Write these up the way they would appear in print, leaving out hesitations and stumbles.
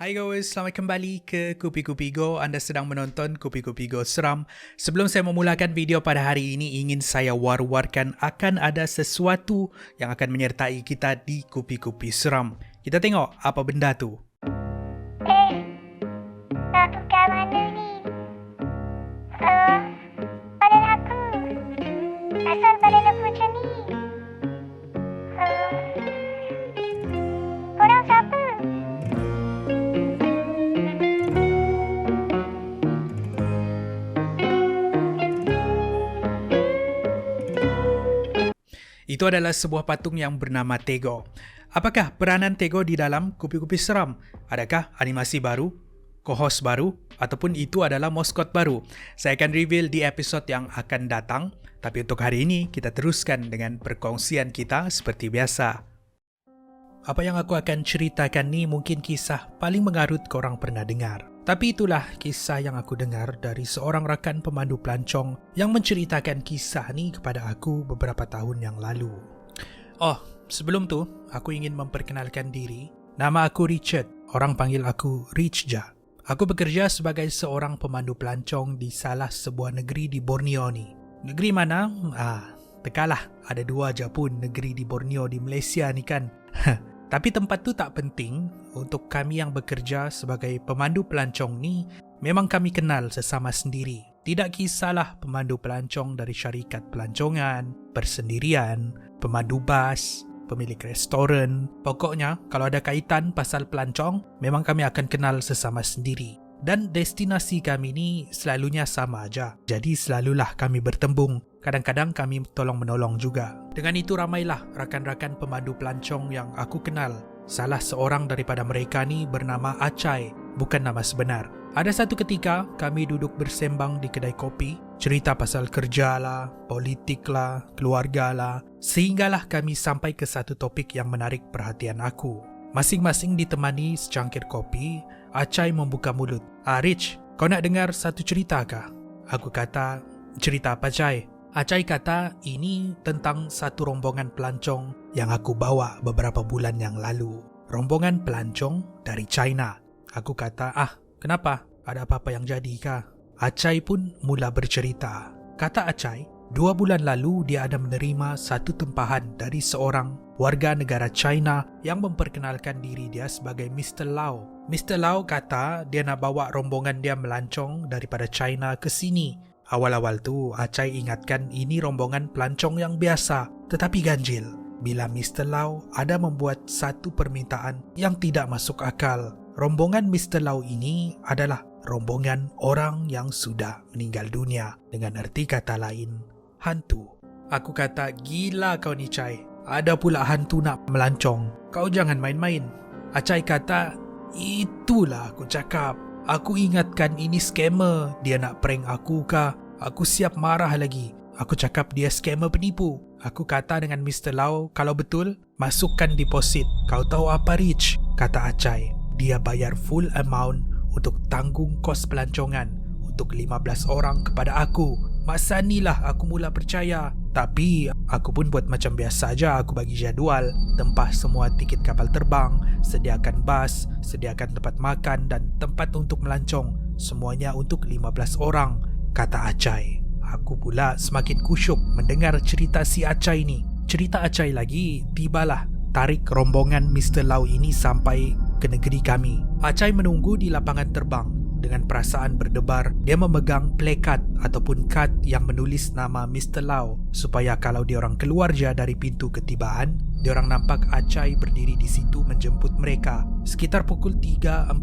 Hai guys, selamat kembali ke Kupi-Kupi Go. Anda sedang menonton Kupi-Kupi Go Seram. Sebelum saya memulakan video pada hari ini, ingin saya war-warkan akan ada sesuatu yang akan menyertai kita di Kupi-Kupi Seram. Kita tengok apa benda tu. Nak tukar mana ni? Badan aku. Asal badan aku macam ni? Korang siapa? Itu adalah sebuah patung yang bernama Tego. Apakah peranan Tego di dalam Kupi-Kupi Seram? Adakah animasi baru, co-host baru, ataupun itu adalah maskot baru? Saya akan reveal di episod yang akan datang. Tapi untuk hari ini, kita teruskan dengan perkongsian kita seperti biasa. Apa yang aku akan ceritakan ni mungkin kisah paling mengarut korang pernah dengar. Tapi itulah kisah yang aku dengar dari seorang rakan pemandu pelancong yang menceritakan kisah ni kepada aku beberapa tahun yang lalu. Oh, sebelum tu, aku ingin memperkenalkan diri. Nama aku Richard, orang panggil aku Richja. Aku bekerja sebagai seorang pemandu pelancong di salah sebuah negeri di Borneo ni. Negeri mana? Tekalah, ada dua je pun negeri di Borneo di Malaysia ni kan. Tapi tempat tu tak penting. Untuk kami yang bekerja sebagai pemandu pelancong ni, memang kami kenal sesama sendiri. Tidak kisahlah pemandu pelancong dari syarikat pelancongan, persendirian, pemandu bas, pemilik restoran. Pokoknya, kalau ada kaitan pasal pelancong, memang kami akan kenal sesama sendiri. Dan destinasi kami ni selalunya sama aja. Jadi selalulah kami bertembung. Kadang-kadang kami tolong-menolong juga. Dengan itu ramailah rakan-rakan pemandu pelancong yang aku kenal. Salah seorang daripada mereka ni bernama Acai, bukan nama sebenar. Ada satu ketika kami duduk bersembang di kedai kopi, cerita pasal kerja lah, politik lah, keluarga lah, sehinggalah kami sampai ke satu topik yang menarik perhatian aku. Masing-masing ditemani secangkir kopi. Acai membuka mulut. Rich, kau nak dengar satu cerita kah? Aku kata, cerita apa Acai? Acai kata, ini tentang satu rombongan pelancong yang aku bawa beberapa bulan yang lalu. Rombongan pelancong dari China. Aku kata, kenapa? Ada apa-apa yang jadi kah? Acai pun mula bercerita. Kata Acai, 2 bulan lalu dia ada menerima satu tempahan dari seorang warga negara China yang memperkenalkan diri dia sebagai Mr. Lau. Mr. Lau kata dia nak bawa rombongan dia melancong daripada China ke sini. Awal-awal tu, Acai ingatkan ini rombongan pelancong yang biasa, tetapi ganjil bila Mr. Lau ada membuat satu permintaan yang tidak masuk akal. Rombongan Mr. Lau ini adalah rombongan orang yang sudah meninggal dunia. Dengan erti kata lain, hantu. Aku kata, gila kau ni Cai. Ada pula hantu nak melancong. Kau jangan main-main. Acai kata, itulah aku cakap. Aku ingatkan ini scammer. Dia nak prank aku kah? Aku siap marah lagi. Aku cakap dia scammer penipu. Aku kata dengan Mr. Lau, kalau betul, masukkan deposit. Kau tahu apa Rich? Kata Acai. Dia bayar full amount untuk tanggung kos pelancongan untuk 15 orang kepada aku. Masa ni lah aku mula percaya. Tapi aku pun buat macam biasa aja. Aku bagi jadual, tempah semua tiket kapal terbang, sediakan bas, sediakan tempat makan dan tempat untuk melancong. Semuanya untuk 15 orang, kata Acai. Aku pula semakin kusyuk mendengar cerita si Acai ni. Cerita Acai lagi, tibalah tarik rombongan Mr. Lau ini sampai ke negeri kami. Acai menunggu di lapangan terbang. Dengan perasaan berdebar, dia memegang plakat ataupun kad yang menulis nama Mr. Lau supaya kalau diorang keluar je dari pintu ketibaan, diorang nampak Acai berdiri di situ menjemput mereka. Sekitar pukul 3.45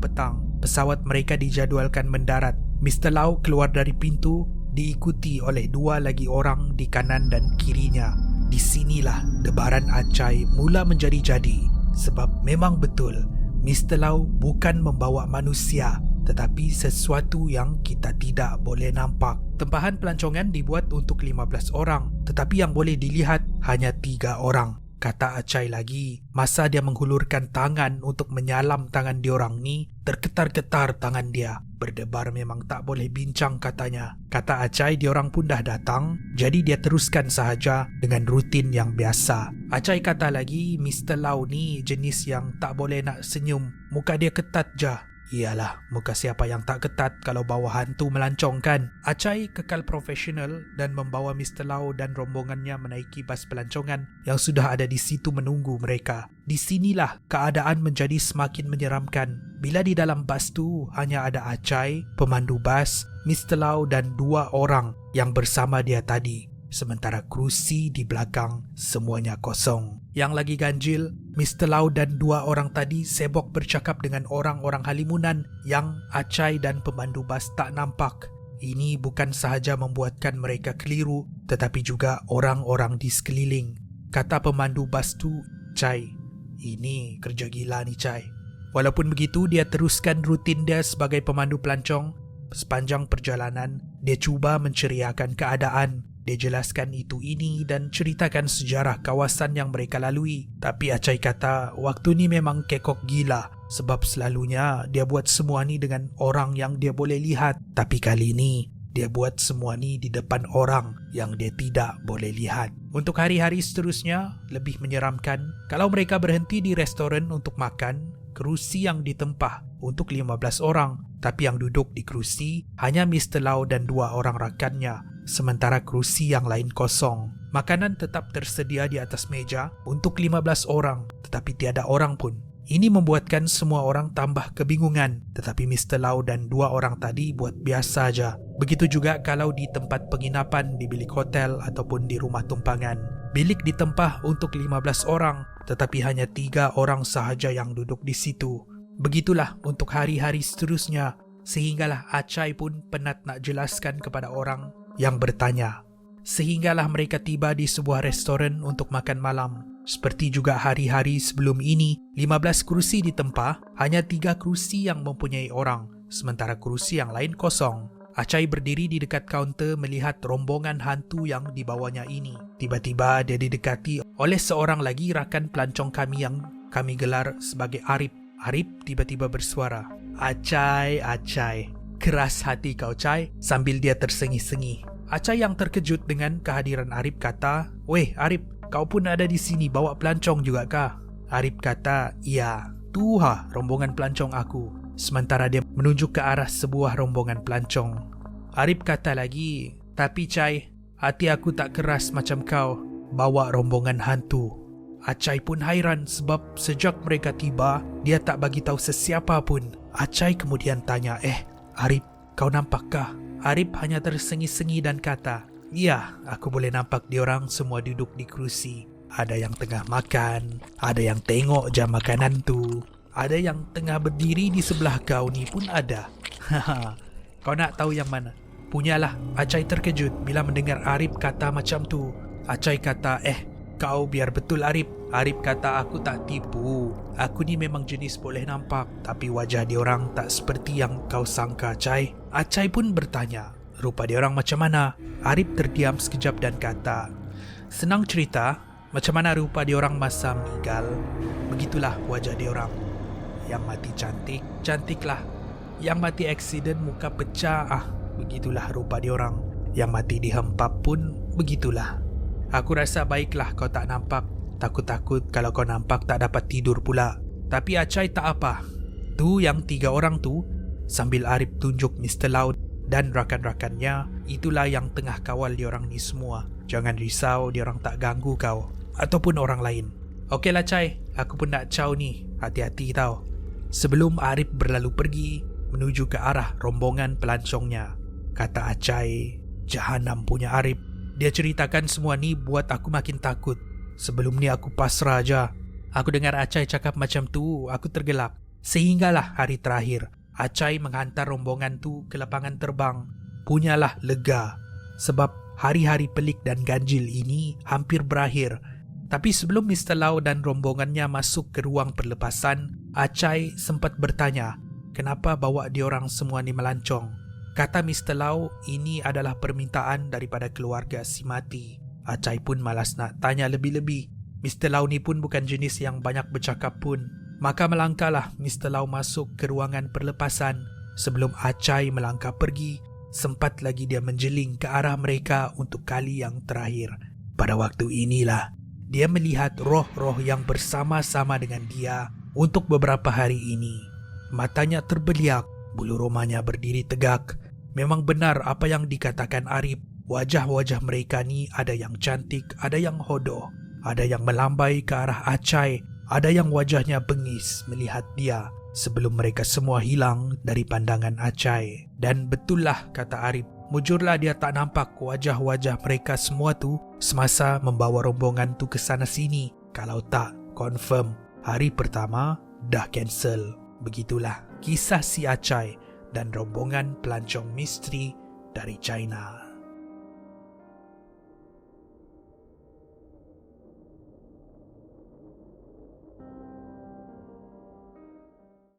petang, pesawat mereka dijadualkan mendarat. Mr. Lau keluar dari pintu diikuti oleh 2 lagi orang di kanan dan kirinya. Di sinilah debaran Acai mula menjadi-jadi sebab memang betul Mr. Lau bukan membawa manusia, tetapi sesuatu yang kita tidak boleh nampak. Tempahan pelancongan dibuat untuk 15 orang, tetapi yang boleh dilihat hanya 3 orang. Kata Acai lagi, masa dia menghulurkan tangan untuk menyalam tangan diorang ni, tergetar-getar tangan dia. Berdebar memang tak boleh bincang katanya. Kata Acai diorang pun dah datang, jadi dia teruskan sahaja dengan rutin yang biasa. Acai kata lagi, Mr. Lau ni jenis yang tak boleh nak senyum. Muka dia ketat je. Iyalah, muka siapa yang tak ketat kalau bawa hantu melancong kan? Acai kekal profesional dan membawa Mr. Lau dan rombongannya menaiki bas pelancongan yang sudah ada di situ menunggu mereka. Di sinilah keadaan menjadi semakin menyeramkan. Bila di dalam bas tu hanya ada Acai, pemandu bas, Mr. Lau dan 2 orang yang bersama dia tadi. Sementara kerusi di belakang semuanya kosong. Yang lagi ganjil, Mr. Lau dan 2 orang tadi sibuk bercakap dengan orang-orang halimunan yang Acai dan pemandu bas tak nampak. Ini bukan sahaja membuatkan mereka keliru, tetapi juga orang-orang di sekeliling. Kata pemandu bas tu, Cai, ini kerja gila ni Cai. Walaupun begitu, dia teruskan rutin dia sebagai pemandu pelancong. Sepanjang perjalanan, dia cuba menceriakan keadaan. Dia jelaskan itu ini dan ceritakan sejarah kawasan yang mereka lalui. Tapi Acai kata waktu ni memang kekok gila sebab selalunya dia buat semua ni dengan orang yang dia boleh lihat. Tapi kali ni dia buat semua ni di depan orang yang dia tidak boleh lihat. Untuk hari-hari seterusnya lebih menyeramkan. Kalau mereka berhenti di restoran untuk makan, kerusi yang ditempah untuk 15 orang. Tapi yang duduk di kerusi hanya Mr. Lau dan 2 orang rakannya. Sementara kerusi yang lain kosong. Makanan tetap tersedia di atas meja untuk 15 orang, tetapi tiada orang pun. Ini membuatkan semua orang tambah kebingungan, tetapi Mr. Lau dan 2 orang tadi buat biasa aja. Begitu juga kalau di tempat penginapan di bilik hotel ataupun di rumah tumpangan. Bilik ditempah untuk 15 orang, tetapi hanya 3 orang sahaja yang duduk di situ. Begitulah untuk hari-hari seterusnya, sehinggalah Acai pun penat nak jelaskan kepada orang yang bertanya. Sehinggalah mereka tiba di sebuah restoran untuk makan malam. Seperti juga hari-hari sebelum ini, 15 kerusi ditempah, hanya 3 kerusi yang mempunyai orang, sementara kerusi yang lain kosong. Acai berdiri di dekat kaunter melihat rombongan hantu yang dibawanya ini. Tiba-tiba dia didekati oleh seorang lagi rakan pelancong kami yang kami gelar sebagai Arif. Arif tiba-tiba bersuara, Acai, Acai. Keras hati kau Cai, sambil dia tersengih-sengih. Acai yang terkejut dengan kehadiran Arif kata, Weh Arif, kau pun ada di sini bawa pelancong juga kah? Arif kata, iya, tu rombongan pelancong aku. Sementara dia menunjuk ke arah sebuah rombongan pelancong. Arif kata lagi, tapi Cai, hati aku tak keras macam kau bawa rombongan hantu. Acai pun hairan sebab sejak mereka tiba, dia tak bagi tahu sesiapa pun. Acai kemudian tanya, Arif, kau nampakkah? Arif hanya tersengih-sengih dan kata, ya, aku boleh nampak diorang semua duduk di kerusi. Ada yang tengah makan, ada yang tengok jam makanan tu, ada yang tengah berdiri di sebelah kau ni pun ada. Kau nak tahu yang mana? Punyalah, Acai terkejut bila mendengar Arif kata macam tu. Acai kata, kau biar betul Arif. Arif kata, aku tak tipu. Aku ni memang jenis boleh nampak, tapi wajah diorang tak seperti yang kau sangka, Acai. Acai pun bertanya, rupa diorang macam mana? Arif terdiam sekejap dan kata, senang cerita, macam mana rupa diorang masa meninggal, begitulah wajah diorang. Yang mati cantik, cantiklah. Yang mati aksiden muka pecah, begitulah rupa diorang. Yang mati dihempap pun begitulah. Aku rasa baiklah kau tak nampak. Takut-takut kalau kau nampak tak dapat tidur pula. Tapi Acai tak apa. Tu yang 3 orang tu, sambil Arif tunjuk Mr. Lau dan rakan-rakannya, itulah yang tengah kawal diorang ni semua. Jangan risau, diorang tak ganggu kau ataupun orang lain. Okeylah Cai, aku pun nak caw ni. Hati-hati tau. Sebelum Arif berlalu pergi menuju ke arah rombongan pelancongnya, kata Acai, jahanam punya Arif. Dia ceritakan semua ni buat aku makin takut. Sebelum ni aku pasrah aja. Aku dengar Acai cakap macam tu, aku tergelak. Sehinggalah hari terakhir, Acai menghantar rombongan tu ke lapangan terbang. Punyalah lega, sebab hari-hari pelik dan ganjil ini hampir berakhir. Tapi sebelum Mr. Lau dan rombongannya masuk ke ruang perlepasan, Acai sempat bertanya, kenapa bawa diorang semua ni melancong? Kata Mr. Lau, ini adalah permintaan daripada keluarga si mati. Acai pun malas nak tanya lebih-lebih. Mr. Lau ni pun bukan jenis yang banyak bercakap pun. Maka melangkahlah Mr. Lau masuk ke ruangan perlepasan. Sebelum Acai melangkah pergi, sempat lagi dia menjeling ke arah mereka untuk kali yang terakhir. Pada waktu inilah, dia melihat roh-roh yang bersama-sama dengan dia untuk beberapa hari ini. Matanya terbeliak, bulu romanya berdiri tegak. Memang benar apa yang dikatakan Arif. Wajah-wajah mereka ni ada yang cantik, ada yang hodoh, ada yang melambai ke arah Acai, ada yang wajahnya bengis melihat dia sebelum mereka semua hilang dari pandangan Acai. Dan betullah kata Arif, mujurlah dia tak nampak wajah-wajah mereka semua tu semasa membawa rombongan tu ke sana sini. Kalau tak, confirm hari pertama dah cancel. Begitulah kisah si Acai dan rombongan pelancong misteri dari China.